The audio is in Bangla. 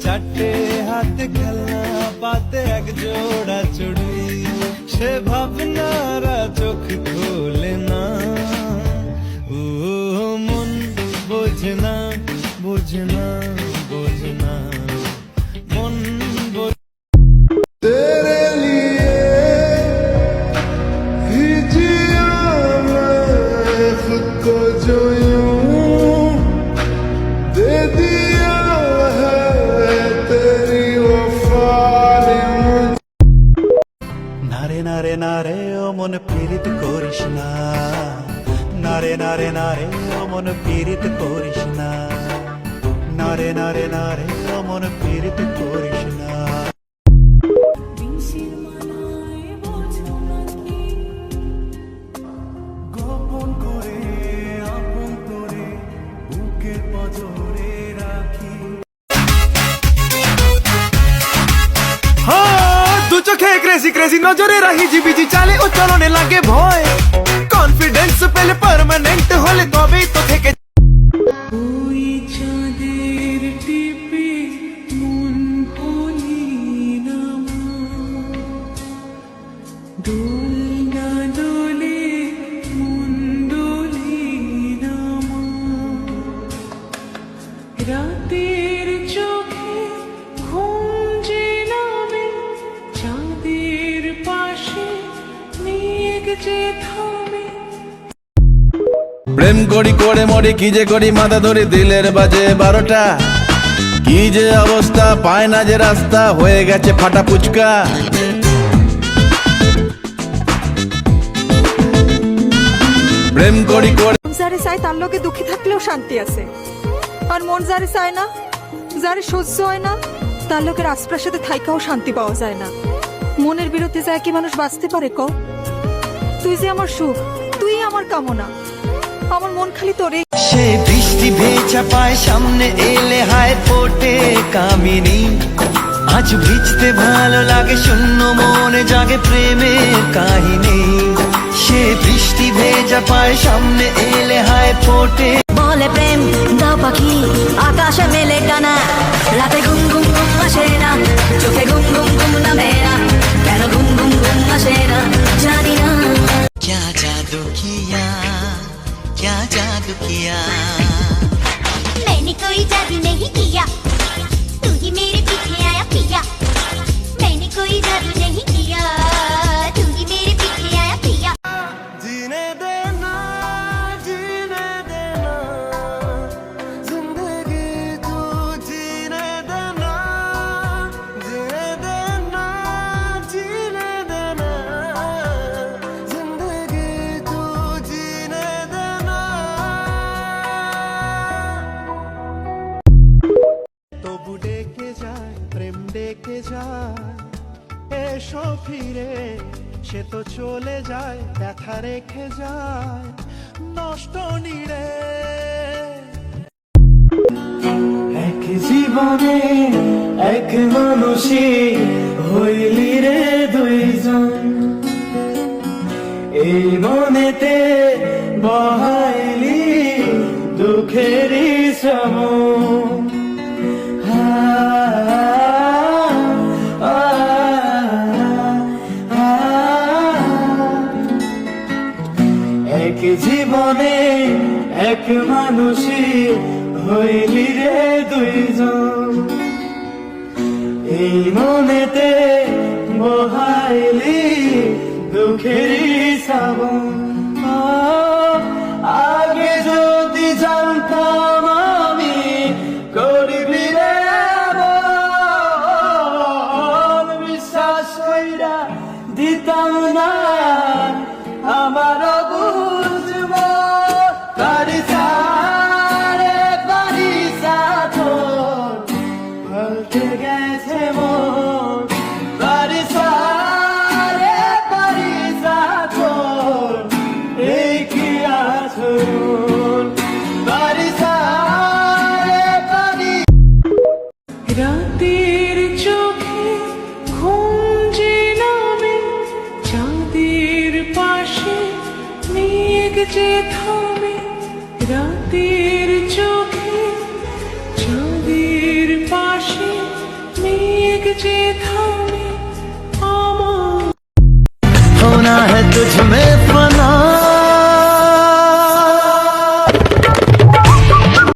চারটে হাতে খেলনা পাতে এক জোড়া চুড়ি, সে ভাবনারা চোখ খোলে না। ও মন বোঝে না, বোঝে না, বোঝে না, মন तेरे लिए ही जिया मैं खुद को जो यूं दे दिया है तेरी वफा ने मुझे। নারে নারে নারে ও মন পীড়িত করিস না, নারে নারে নারে ও মন পীড়িত করিস না, নারে নারে নারে ও মন পীড়িত করিস না। গোপন করে আপন করে বুকের পাঁজরে রাখি। দু চোখে ক্রেজি ক্রেজি নজরে রাহি জিবিজি চালে ও চলনে লাগে ভয়। কনফিডেন্স পেলে পার্মানেন্ট হলে তবেই তো থেকে। ওই চাঁদের টিপে মন হলি না দোলনা দোলে মন দোলি না রাতের চোখে ঘুম যে নামে চাঁদের পাশে মেঘ যে থামে। প্রেম করি করে মরি কি যে করি মাথা ধরে দিলের বাজে 12টা, কি যে অবস্থা পায় না যে রাস্তা হয়ে গেছে ফাটা ফুচকা। প্রেম করি করে যারে চায় তার লোকে দুঃখী থাকলেও শান্তি আছে, আর মন যারে চায় না, যারে সহ্য হয় না, তার লোকের আশপ্রাসাদে থাইকাও শান্তি পাওয়া যায় না। মনের বিরুদ্ধে যায় কি মানুষ বাঁচতে পারে ক? তুই যে আমার সুখ, তুই আমার কামনা, আমার মন খালি তোরে। সে বৃষ্টি ভেজা পায় সামনে এলে হায় ফোটে কামিনী, আজ ভিজতে ভালো লাগে শূন্য মনে জাগে প্রেমের কাহিনী। সে বৃষ্টি ভেজা পায় সামনে এলে হায় ফোটে। বলে প্রেম দাও পাখি আকাশে মেলে টানা, রাতে ঘুম ঘুম ঘুম আসে না, চোখে ঘুম ঘুম ঘুম নামে না, কেন ঘুম ঘুম ঘুম আসে না জানি না। क्या जादू किया, क्या जादू किया, मैंने कोई जादू नहीं किया, तू ही मेरे पीछे आया पिया। मैंने कोई जादू नहीं किया, तू ही मेरे पीछे आया पिया। जीने देना, जीने देना, जिंदगी तू जीने देना, जीने देना, जीने देना, जिंदगी तू जीने देना। তবু ডেকে যায় প্রেম ডেকে যায়, এসো ফিরে সে তো চলে যায়, ব্যথা রেখে যায় নষ্ট নিড়ে। এক জীবনে এক মানুষই হইলি রে দুইজন, এই মনেতে বহাইলি দুঃখেরই শ্রাবণ। এক জীবনে এক মানুষই হইলি রে দুইজন, এই মনেতে বহাইলি দুঃখেরই শ্রাবণ। আগে যদি জানতাম আমি করবি রে এমন, বিশ্বাস কইরা দিতাম না আমার বুঝব। বারিসা রে বারিসা তোর পাল্টে গেছে মন, বারিসা রে বারিসা তোর এই কি আচরণ, বারিসা রে রাতের চোখে ঘুম যে নামে চাঁদের পাশে মেঘ যে থামে, রাতের চোখে চাঁদের পাশে होना है तुझ में फना